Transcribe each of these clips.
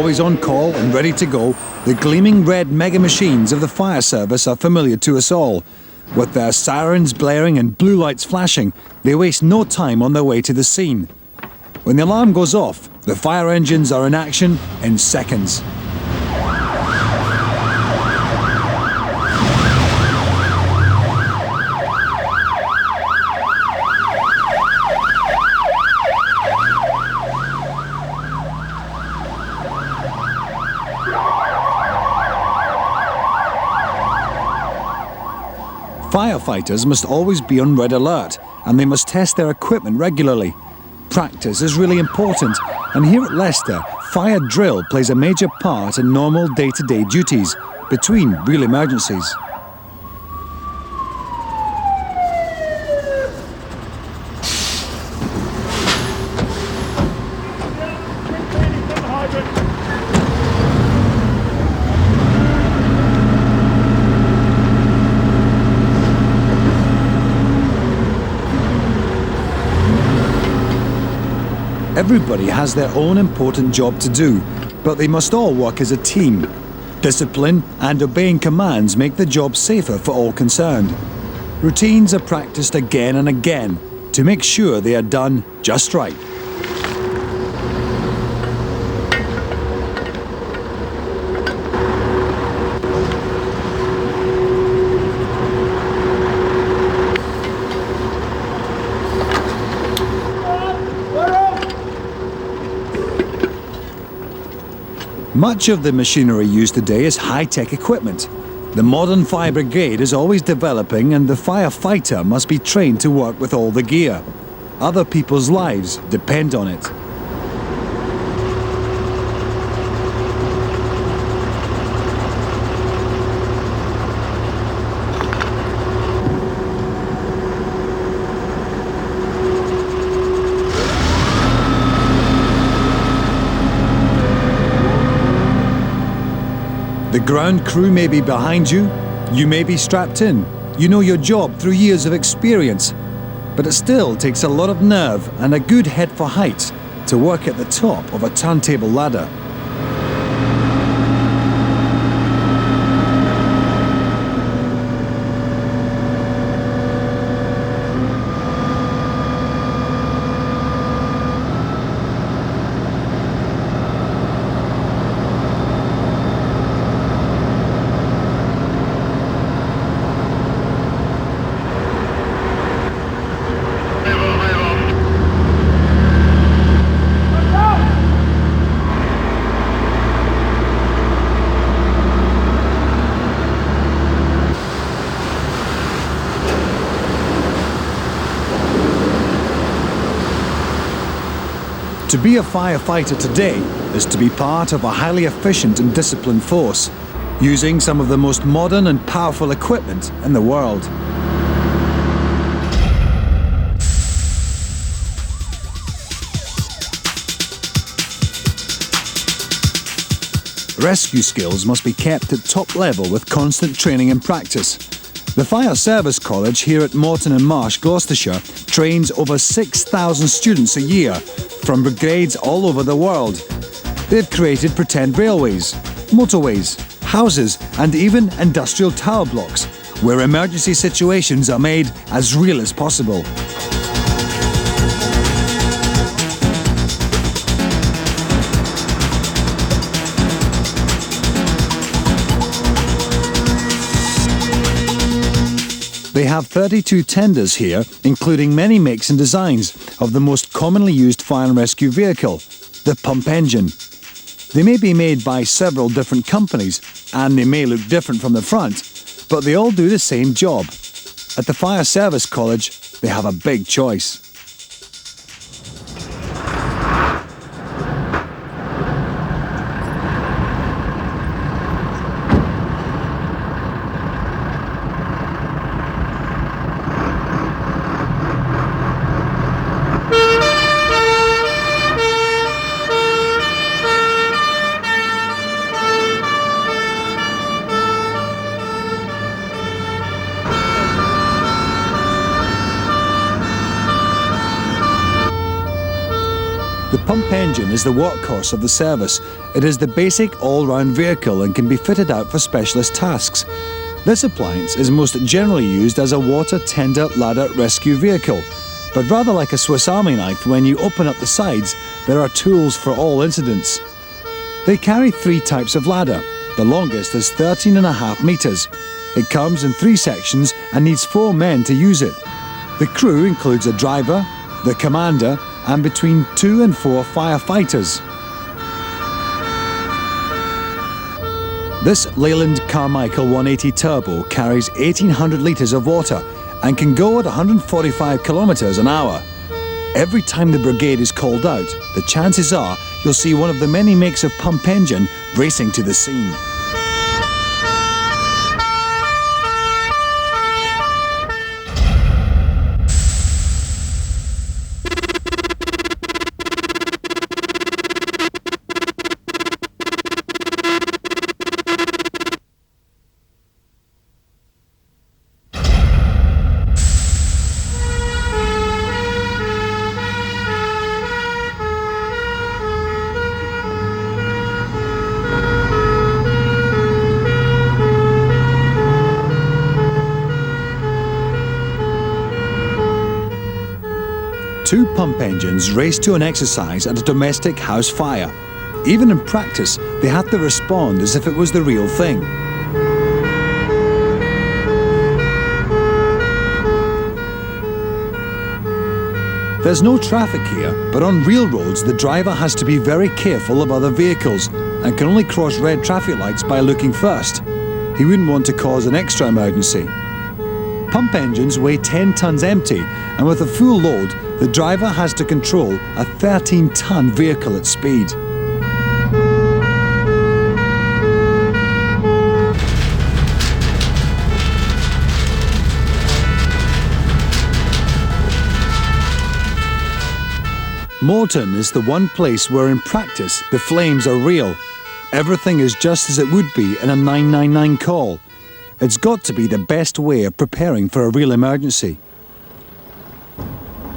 Always on call and ready to go, the gleaming red mega machines of the fire service are familiar to us all. With their sirens blaring and blue lights flashing, they waste no time on their way to the scene. When the alarm goes off, the fire engines are in action in seconds. Firefighters must always be on red alert, and they must test their equipment regularly. Practice is really important, and here at Leicester, fire drill plays a major part in normal day-to-day duties between real emergencies. Everybody has their own important job to do, but they must all work as a team. Discipline and obeying commands make the job safer for all concerned. Routines are practiced again and again to make sure they are done just right. Much of the machinery used today is high-tech equipment. The modern fire brigade is always developing, and the firefighter must be trained to work with all the gear. Other people's lives depend on it. The ground crew may be behind you, you may be strapped in, you know your job through years of experience, but it still takes a lot of nerve and a good head for height to work at the top of a turntable ladder. To be a firefighter today is to be part of a highly efficient and disciplined force, using some of the most modern and powerful equipment in the world. Rescue skills must be kept at top level with constant training and practice. The Fire Service College here at Moreton and Marsh, Gloucestershire, trains over 6,000 students a year from brigades all over the world. They've created pretend railways, motorways, houses, and even industrial tower blocks, where emergency situations are made as real as possible. They have 32 tenders here, including many makes and designs of the most commonly used fire and rescue vehicle, the pump engine. They may be made by several different companies, and they may look different from the front, but they all do the same job. At the Fire Service College, they have a big choice. The pump engine is the workhorse of the service. It is the basic all-round vehicle and can be fitted out for specialist tasks. This appliance is most generally used as a water tender ladder rescue vehicle, but rather like a Swiss Army knife, when you open up the sides, there are tools for all incidents. They carry 3 types of ladder. The longest is 13.5 metres. It comes in 3 sections and needs 4 men to use it. The crew includes a driver, the commander, and between 2 and 4 firefighters. This Leyland Carmichael 180 Turbo carries 1,800 litres of water and can go at 145 kilometres an hour. Every time the brigade is called out, the chances are you'll see one of the many makes of pump engine racing to the scene. Two pump engines race to an exercise at a domestic house fire. Even in practice, they have to respond as if it was the real thing. There's no traffic here, but on real roads the driver has to be very careful of other vehicles and can only cross red traffic lights by looking first. He wouldn't want to cause an extra emergency. Pump engines weigh 10 tonnes empty, and with a full load, the driver has to control a 13-tonne vehicle at speed. Moreton is the one place where in practice the flames are real. Everything is just as it would be in a 999 call. It's got to be the best way of preparing for a real emergency.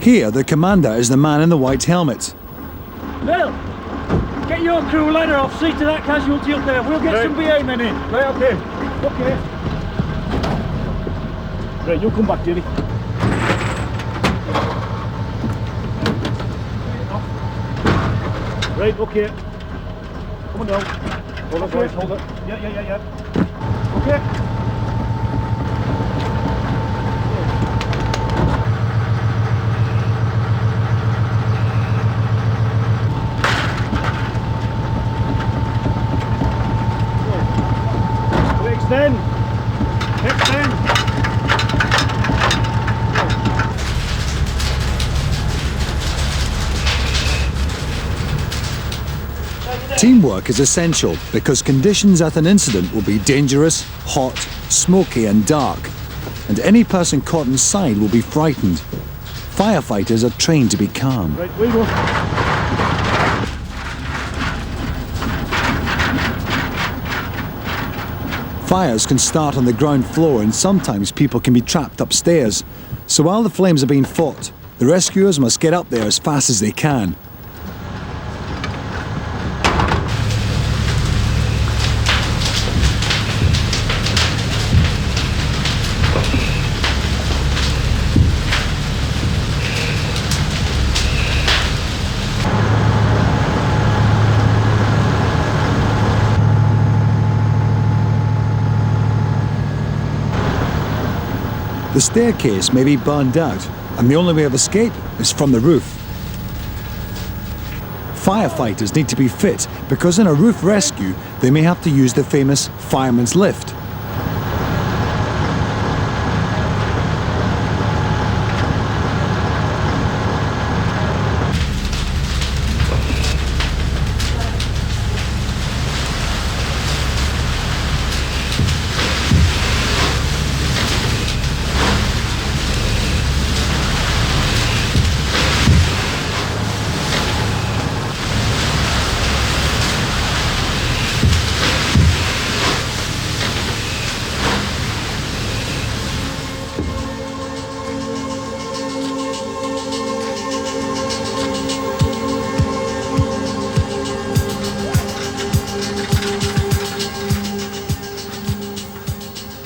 Here, the commander is the man in the white helmet. Bill, get your crew ladder off, see to that casualty up there. We'll get some BA men in. Right, okay. Okay. Right, you'll come back, Jerry. Right, okay. Come on down. Hold it, guys, hold it. Yeah. Okay. Extend. Teamwork is essential because conditions at an incident will be dangerous, hot, smoky and dark, and any person caught inside will be frightened. Firefighters are trained to be calm. Right, we go. Fires can start on the ground floor and sometimes people can be trapped upstairs. So while the flames are being fought, the rescuers must get up there as fast as they can. The staircase may be burned out, and the only way of escape is from the roof. Firefighters need to be fit because in a roof rescue, they may have to use the famous fireman's lift.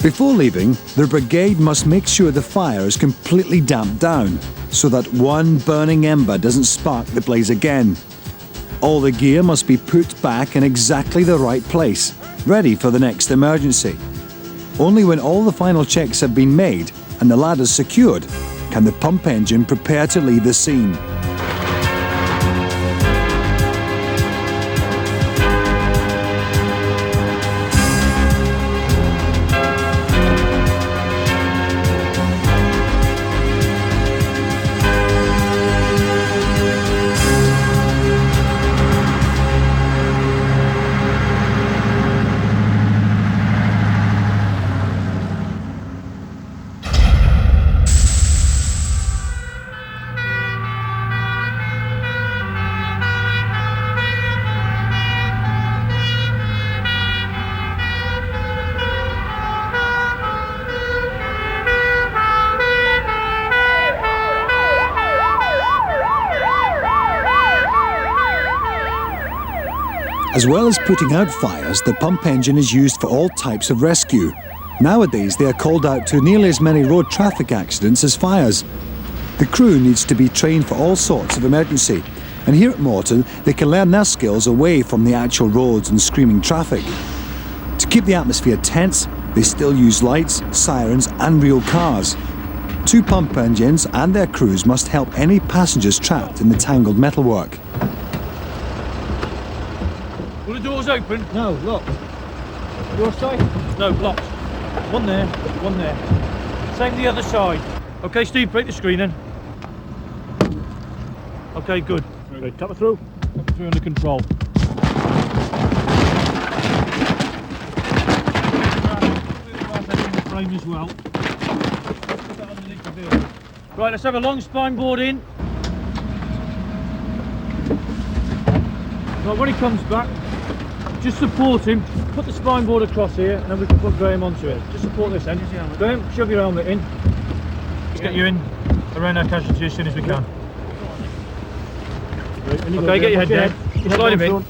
Before leaving, the brigade must make sure the fire is completely damped down so that one burning ember doesn't spark the blaze again. All the gear must be put back in exactly the right place, ready for the next emergency. Only when all the final checks have been made and the ladders secured can the pump engine prepare to leave the scene. As well as putting out fires, the pump engine is used for all types of rescue. Nowadays, they are called out to nearly as many road traffic accidents as fires. The crew needs to be trained for all sorts of emergency, and here at Moreton, they can learn their skills away from the actual roads and screaming traffic. To keep the atmosphere tense, they still use lights, sirens, and real cars. 2 pump engines and their crews must help any passengers trapped in the tangled metalwork. Will the doors open? No, locked. Your side? No, locked. One there, one there. Same the other side. Okay, Steve, break the screen in. Okay, good. Okay, tap it through. Tap it through under control. Frame as well. Right, let's have a long spine board in. Right, when he comes back, just support him, put the spine board across here, and then we can put Graham onto it. Just support this end. Graham, shove your helmet in. Let's get you in around our casualty as soon as we can. Okay, get your head down. Slide him in.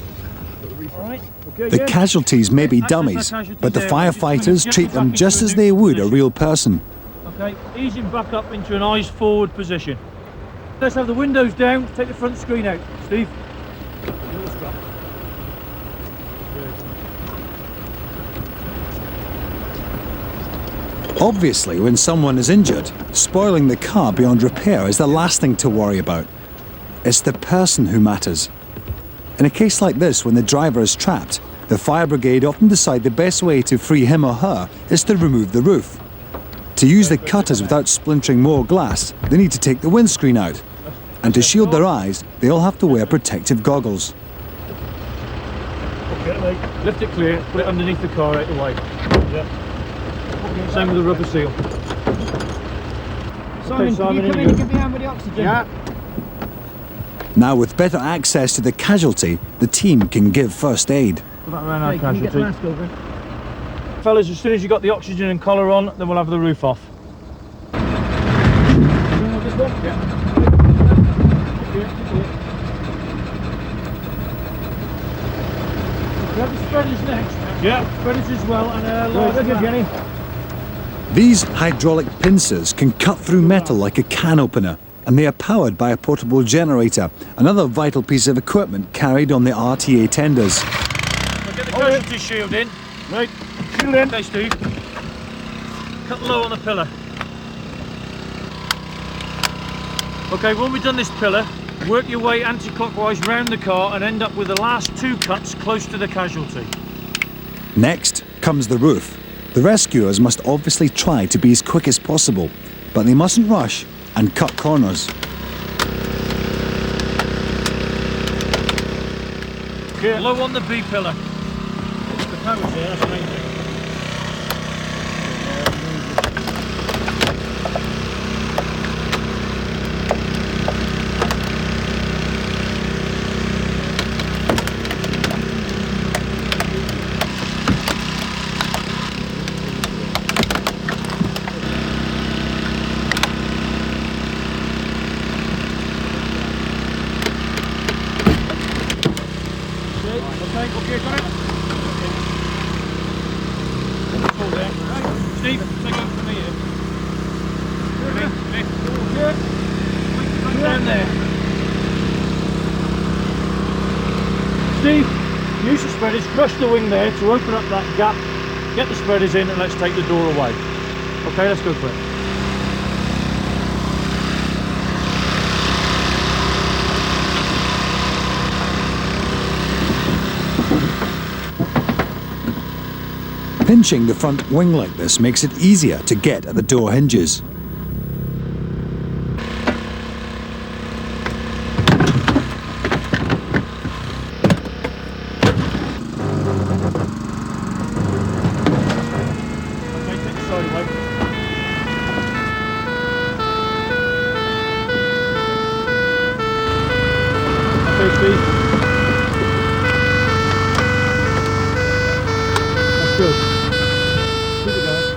Alright. The casualties may be dummies, but the firefighters treat them just as they would a real person. Okay, ease him back up into an eyes forward position. Let's have the windows down, take the front screen out. Steve. Obviously, when someone is injured, spoiling the car beyond repair is the last thing to worry about. It's the person who matters. In a case like this, when the driver is trapped, the fire brigade often decide the best way to free him or her is to remove the roof. To use the cutters without splintering more glass, they need to take the windscreen out. And to shield their eyes, they all have to wear protective goggles. Okay, lift it clear, put it underneath the car out the way. Yeah. Same with the rubber seal. Simon, can you come in and give me a hand with the oxygen? Yeah. Now, with better access to the casualty, the team can give first aid. Put that around our casualty. Fellas, as soon as you got the oxygen and collar on, then we'll have the roof off. Grab the spreaders next. Yeah. Spreaders as well, and Jenny. These hydraulic pincers can cut through metal like a can opener, and they are powered by a portable generator, another vital piece of equipment carried on the RTA tenders. We'll get the casualty shield in. Right, shield in. Okay, Steve. Cut low on the pillar. Okay, when we've done this pillar, work your way anti-clockwise round the car and end up with the last 2 cuts close to the casualty. Next comes the roof. The rescuers must obviously try to be as quick as possible, but they mustn't rush and cut corners. Okay. Low on the B pillar. The power's there, that's the main thing. Okay, got it. Hold there. Steve, take over from me here. Mick. Come down there. Steve, use the spreaders, crush the wing there to open up that gap. Get the spreaders in and let's take the door away. Okay, let's go for it. Pinching the front wing like this makes it easier to get at the door hinges. Okay, take the side away. Okay, Steve. That's good. Keep it going.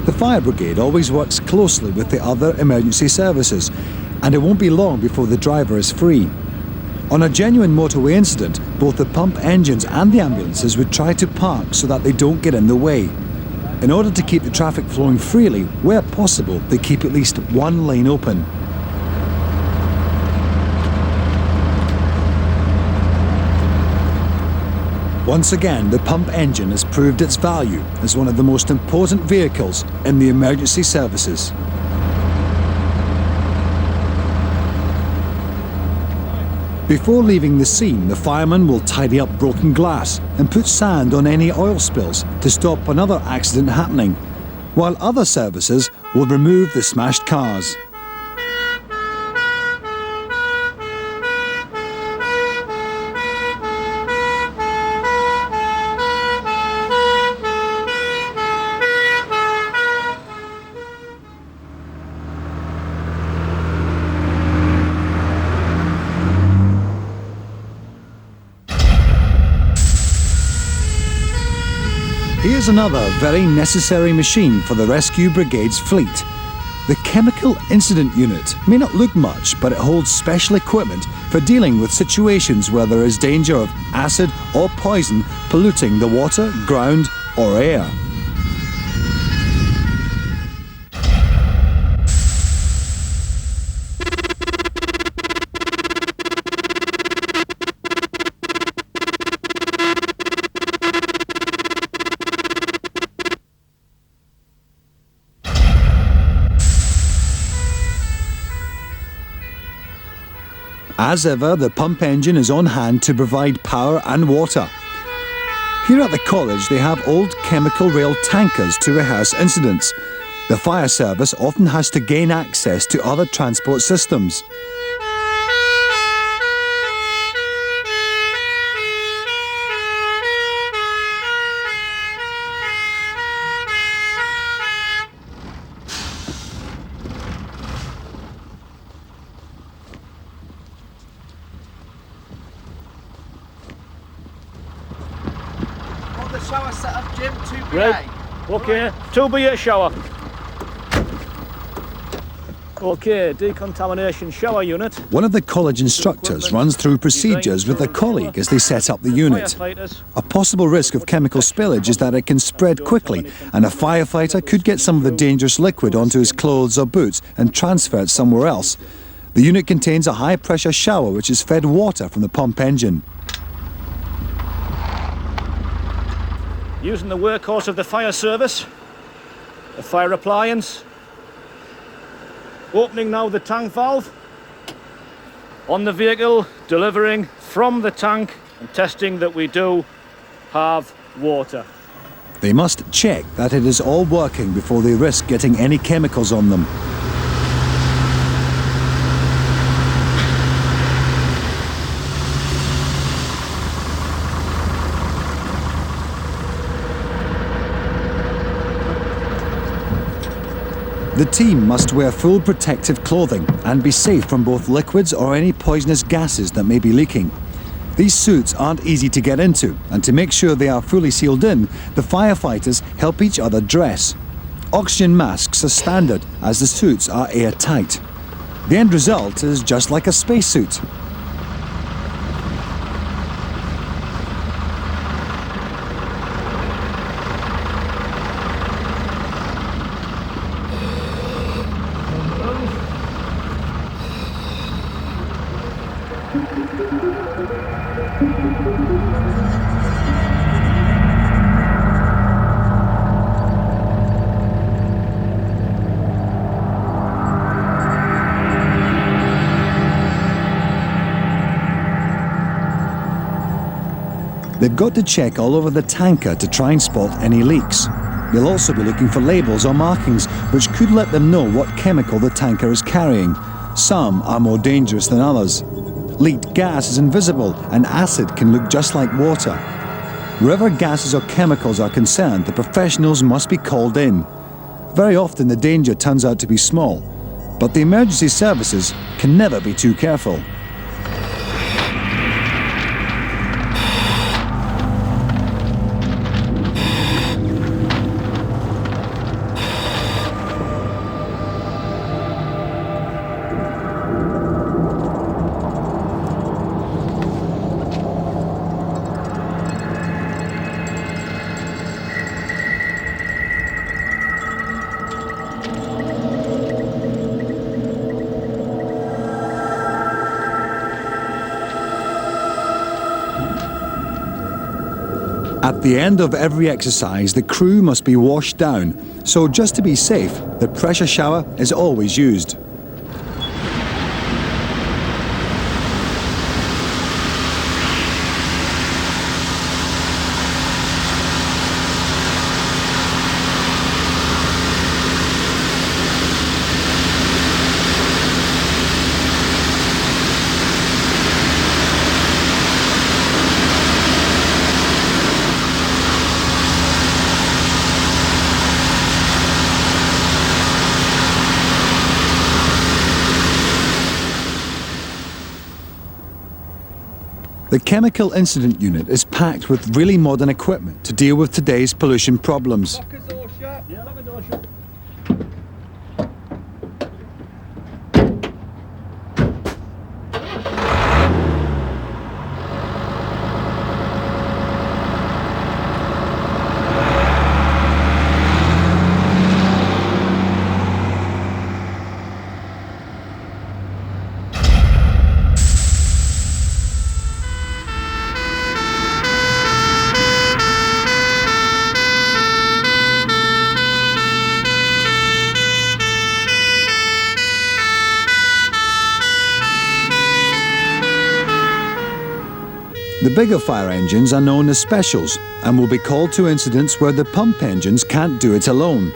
The fire brigade always works closely with the other emergency services, and it won't be long before the driver is free. On a genuine motorway incident, both the pump engines and the ambulances would try to park so that they don't get in the way. In order to keep the traffic flowing freely, where possible, they keep at least one lane open. Once again, the pump engine has proved its value as one of the most important vehicles in the emergency services. Before leaving the scene, the fireman will tidy up broken glass and put sand on any oil spills to stop another accident happening, while other services will remove the smashed cars. Here's another very necessary machine for the rescue brigade's fleet. The Chemical Incident Unit may not look much, but it holds special equipment for dealing with situations where there is danger of acid or poison polluting the water, ground, or air. As ever, the pump engine is on hand to provide power and water. Here at the college, they have old chemical rail tankers to rehearse incidents. The fire service often has to gain access to other transport systems. Shower set up, Jim, 2BA. Right. Okay, 2BA shower. Okay, decontamination shower unit. One of the college instructors runs through procedures with a colleague as they set up the unit. A possible risk of chemical spillage is that it can spread quickly, and a firefighter could get some of the dangerous liquid onto his clothes or boots and transfer it somewhere else. The unit contains a high-pressure shower which is fed water from the pump engine. Using the workhorse of the fire service, the fire appliance. Opening now the tank valve. On the vehicle, delivering from the tank and testing that we do have water. They must check that it is all working before they risk getting any chemicals on them. The team must wear full protective clothing and be safe from both liquids or any poisonous gases that may be leaking. These suits aren't easy to get into, and to make sure they are fully sealed in, the firefighters help each other dress. Oxygen masks are standard, as the suits are airtight. The end result is just like a spacesuit. They've got to check all over the tanker to try and spot any leaks. They'll also be looking for labels or markings which could let them know what chemical the tanker is carrying. Some are more dangerous than others. Leaked gas is invisible and acid can look just like water. Wherever gases or chemicals are concerned, the professionals must be called in. Very often the danger turns out to be small, but the emergency services can never be too careful. At the end of every exercise, the crew must be washed down, so just to be safe, the pressure shower is always used. The Chemical Incident Unit is packed with really modern equipment to deal with today's pollution problems. The bigger fire engines are known as specials and will be called to incidents where the pump engines can't do it alone.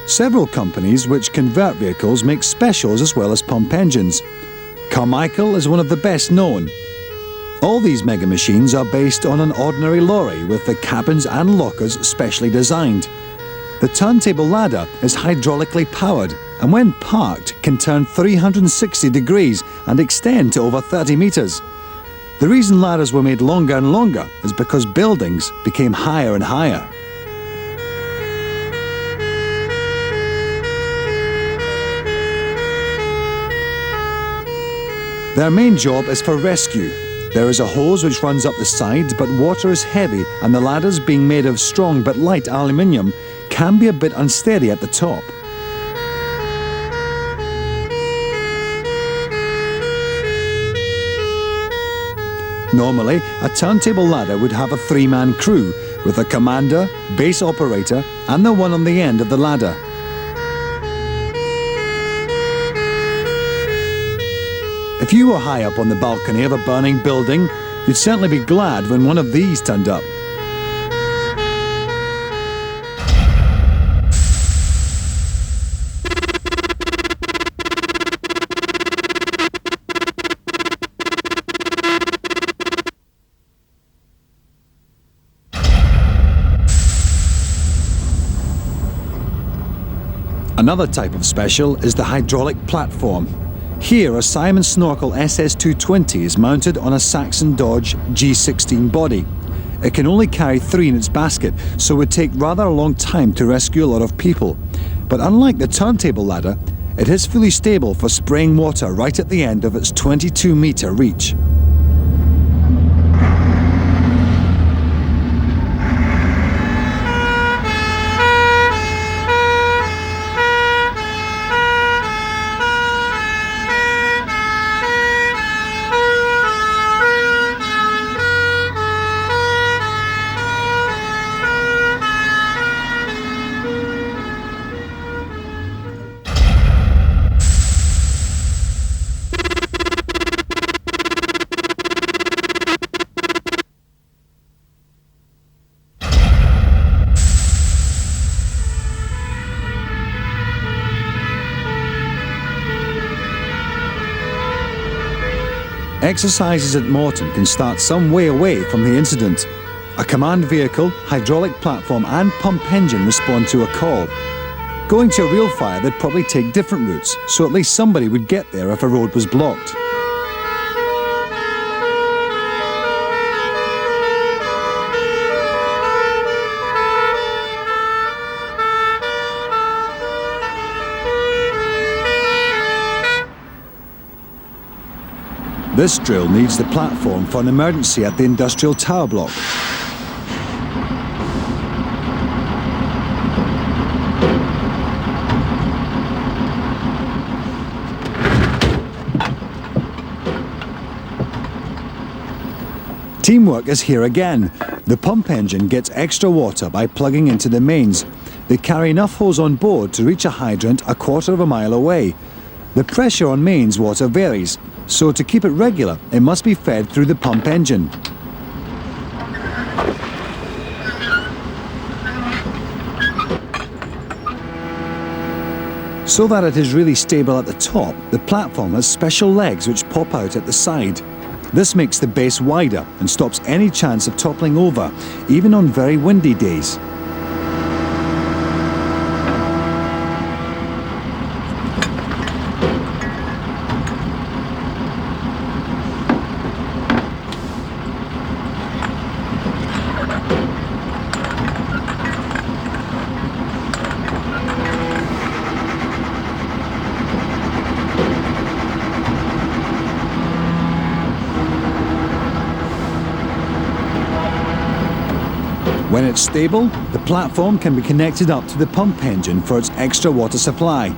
Several companies which convert vehicles make specials as well as pump engines. Carmichael is one of the best known. All these mega machines are based on an ordinary lorry with the cabins and lockers specially designed. The turntable ladder is hydraulically powered and when parked can turn 360 degrees and extend to over 30 meters. The reason ladders were made longer and longer is because buildings became higher and higher. Their main job is for rescue. There is a hose which runs up the side, but water is heavy and the ladders, being made of strong but light aluminium, can be a bit unsteady at the top. Normally, a turntable ladder would have a three-man crew, with a commander, base operator, and the one on the end of the ladder. If you were high up on the balcony of a burning building, you'd certainly be glad when one of these turned up. Another type of special is the hydraulic platform. Here, a Simon Snorkel SS220 is mounted on a Saxon Dodge G16 body. It can only carry 3 in its basket, so it would take rather a long time to rescue a lot of people. But unlike the turntable ladder, it is fully stable for spraying water right at the end of its 22-metre reach. Exercises at Moreton can start some way away from the incident. A command vehicle, hydraulic platform and pump engine respond to a call. Going to a real fire, they'd probably take different routes, so at least somebody would get there if a road was blocked. This drill needs the platform for an emergency at the industrial tower block. Teamwork is here again. The pump engine gets extra water by plugging into the mains. They carry enough hose on board to reach a hydrant a quarter of a mile away. The pressure on mains water varies, so to keep it regular, it must be fed through the pump engine. So that it is really stable at the top, the platform has special legs which pop out at the side. This makes the base wider and stops any chance of toppling over, even on very windy days. When it's stable, the platform can be connected up to the pump engine for its extra water supply.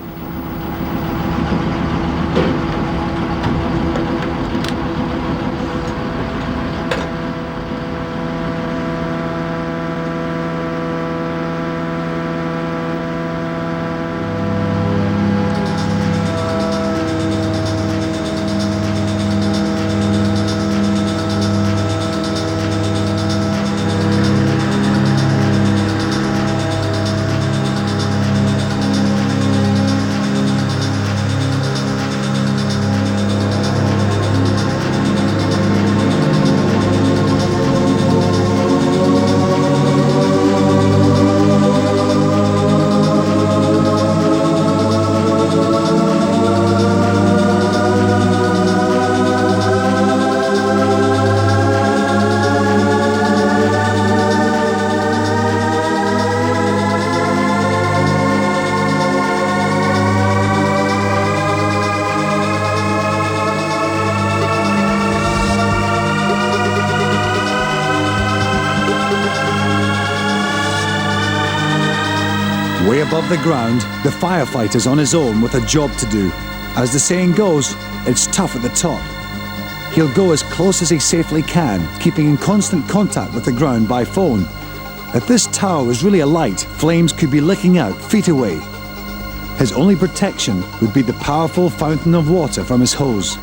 Way above the ground, the firefighter's on his own with a job to do. As the saying goes, it's tough at the top. He'll go as close as he safely can, keeping in constant contact with the ground by phone. If this tower was really alight, flames could be licking out feet away. His only protection would be the powerful fountain of water from his hose.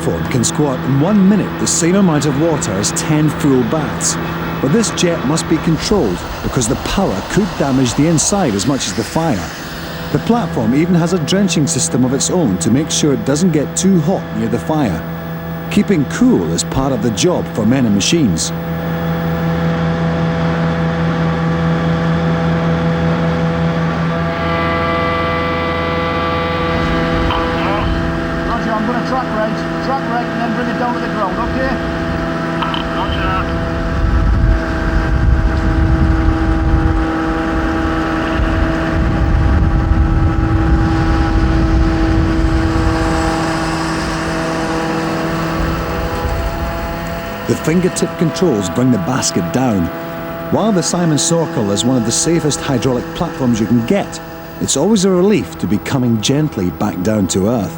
platform can squat in 1 minute the same amount of water as 10 full baths. But this jet must be controlled because the power could damage the inside as much as the fire. The platform even has a drenching system of its own to make sure it doesn't get too hot near the fire. Keeping cool is part of the job for men and machines. Roger, I'm going to track rate and then bring it down to the ground, okay? Roger. The fingertip controls bring the basket down. While the Simon Sorkel is one of the safest hydraulic platforms you can get, it's always a relief to be coming gently back down to earth.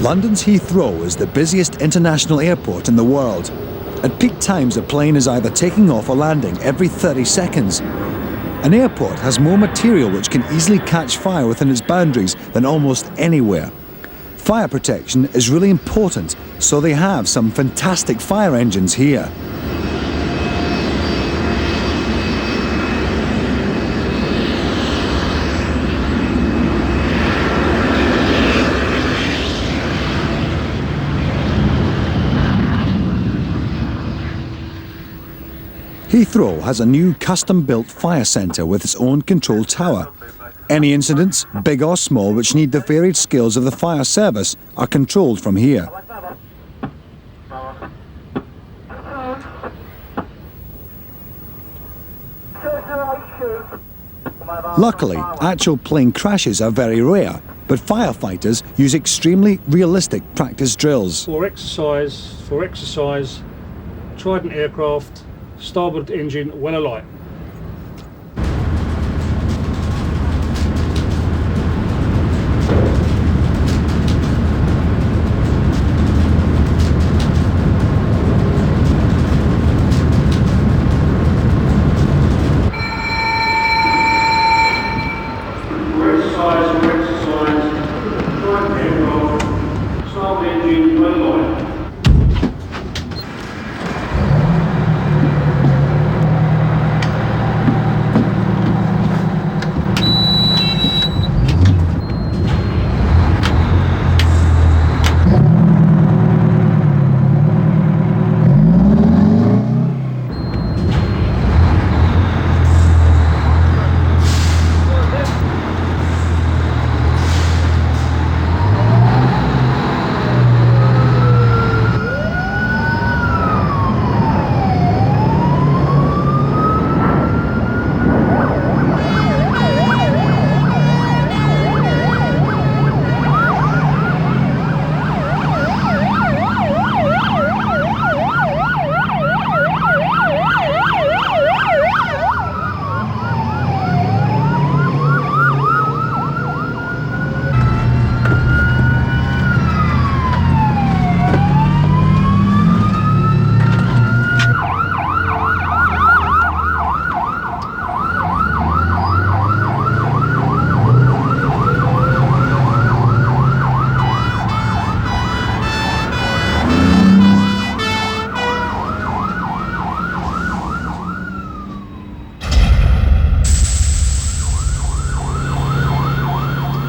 London's Heathrow is the busiest international airport in the world. At peak times, a plane is either taking off or landing every 30 seconds. An airport has more material which can easily catch fire within its boundaries than almost anywhere. Fire protection is really important, so they have some fantastic fire engines here. Heathrow has a new custom-built fire centre with its own control tower. Any incidents, big or small, which need the varied skills of the fire service are controlled from here. Luckily, actual plane crashes are very rare, but firefighters use extremely realistic practice drills. For exercise, Trident aircraft, starboard engine when alight.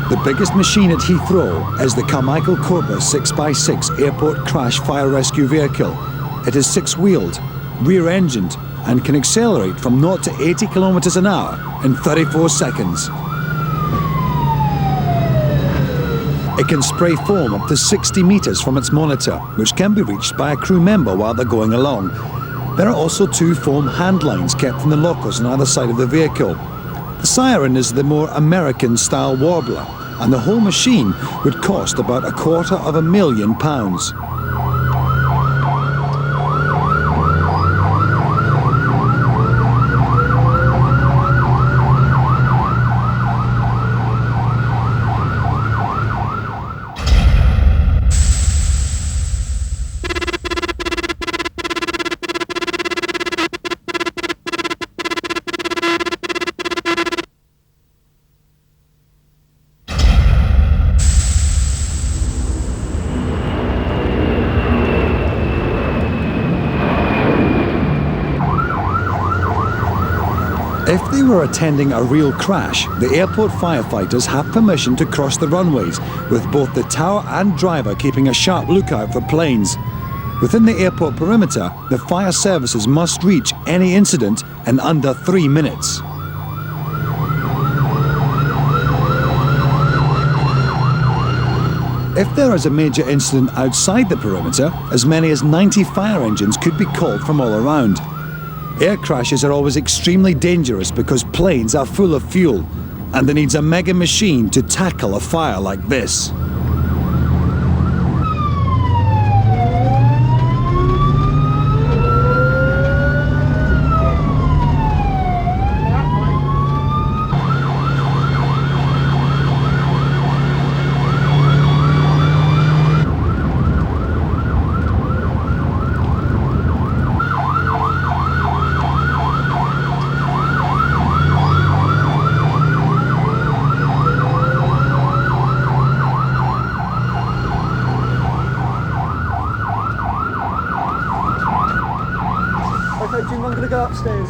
The biggest machine at Heathrow is the Carmichael Cobra 6x6 Airport Crash Fire Rescue Vehicle. It is six-wheeled, rear-engined, and can accelerate from 0 to 80 kilometers an hour in 34 seconds. It can spray foam up to 60 metres from its monitor, which can be reached by a crew member while they're going along. There are also 2 foam hand lines kept in the lockers on either side of the vehicle. The Siren is the more American-style warbler, and the whole machine would cost about £250,000. If they were attending a real crash, the airport firefighters have permission to cross the runways, with both the tower and driver keeping a sharp lookout for planes. Within the airport perimeter, the fire services must reach any incident in under 3 minutes. If there is a major incident outside the perimeter, as many as 90 fire engines could be called from all around. Air crashes are always extremely dangerous because planes are full of fuel, and there needs a mega machine to tackle a fire like this. Okay, Jim, I'm going to go upstairs.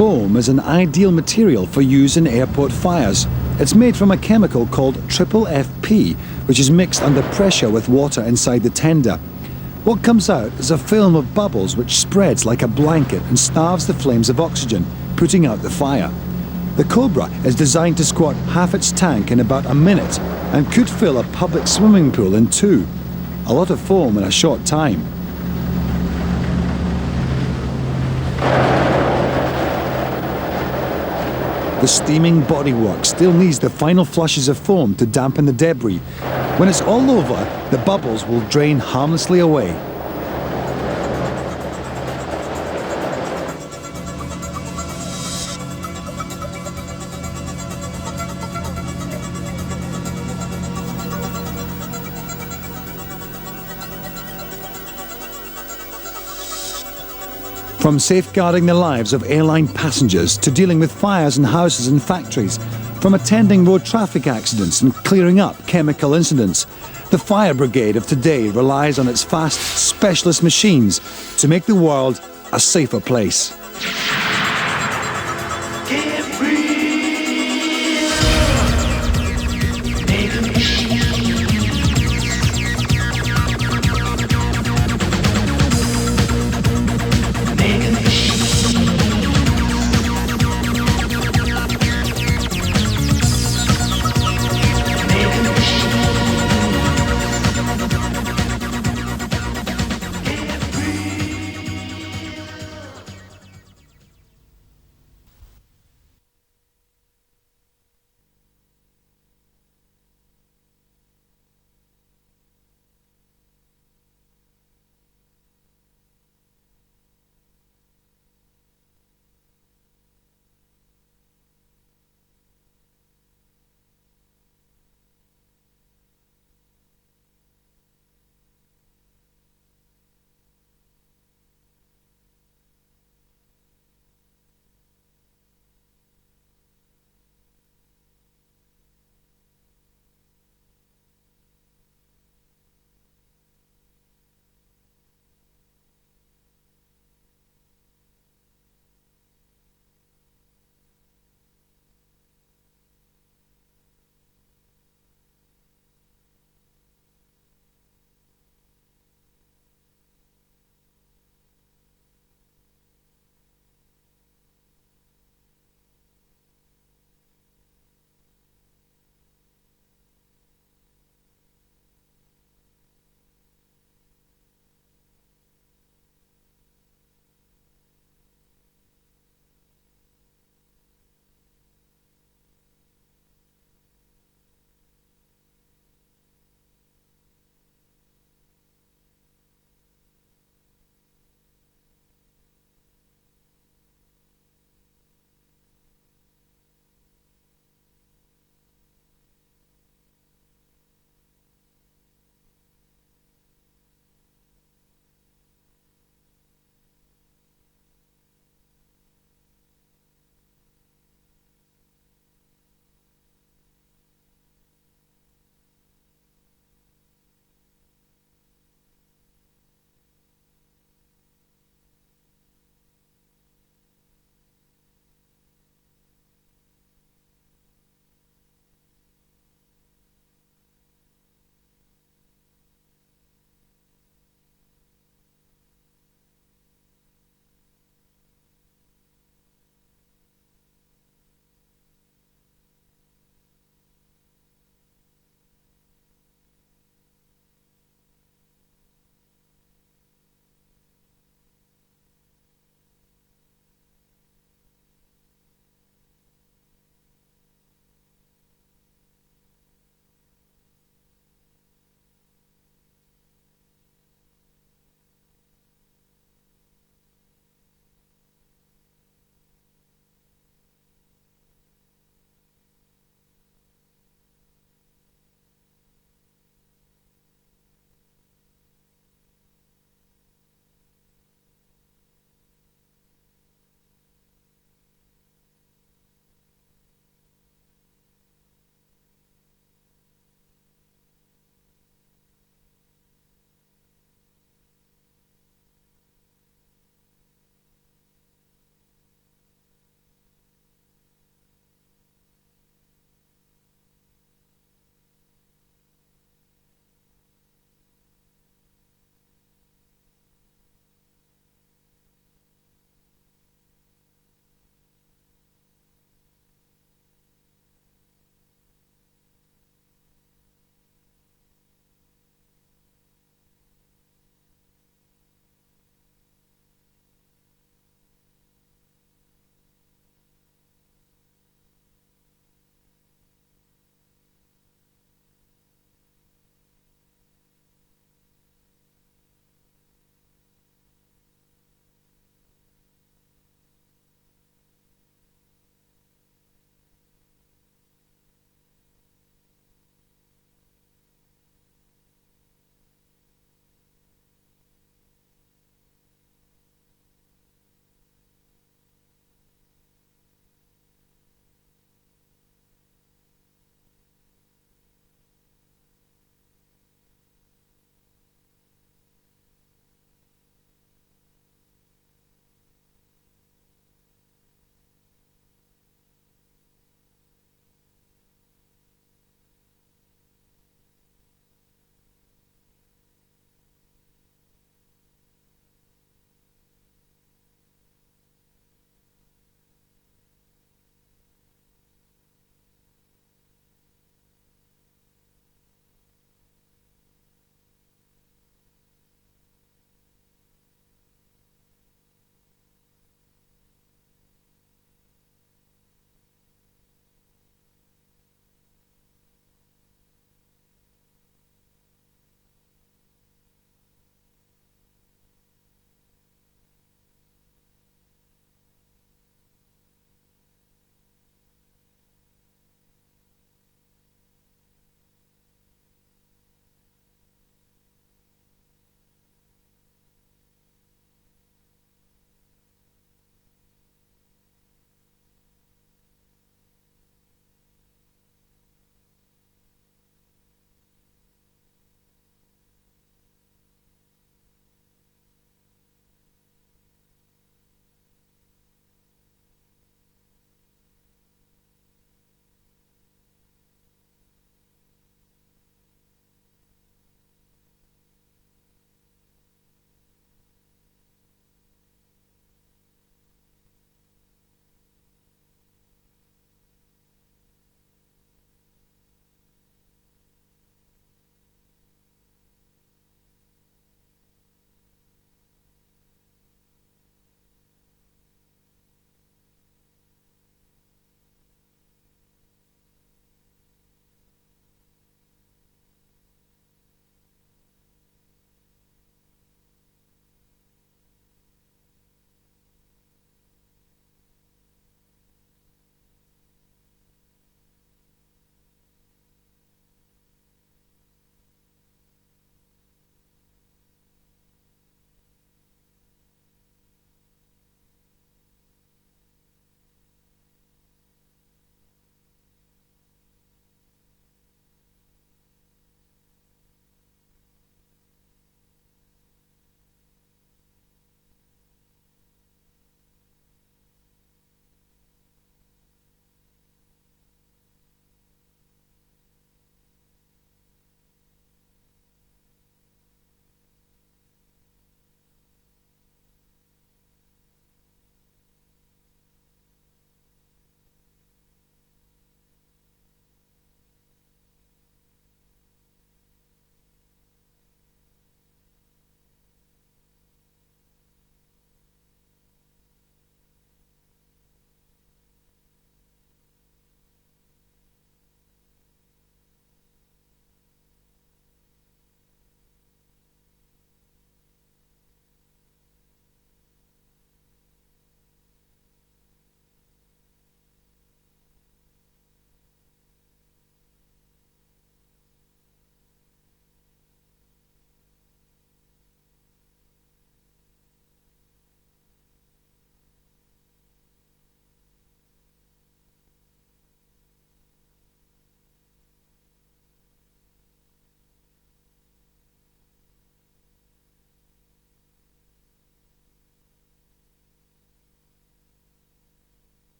Foam is an ideal material for use in airport fires. It's made from a chemical called triple FP, which is mixed under pressure with water inside the tender. What comes out is a film of bubbles which spreads like a blanket and starves the flames of oxygen, putting out the fire. The Cobra is designed to squat half its tank in about a minute and could fill a public swimming pool in 2. A lot of foam in a short time. The steaming bodywork still needs the final flushes of foam to dampen the debris. When it's all over, the bubbles will drain harmlessly away. From safeguarding the lives of airline passengers to dealing with fires in houses and factories, from attending road traffic accidents and clearing up chemical incidents, the fire brigade of today relies on its fast, specialist machines to make the world a safer place.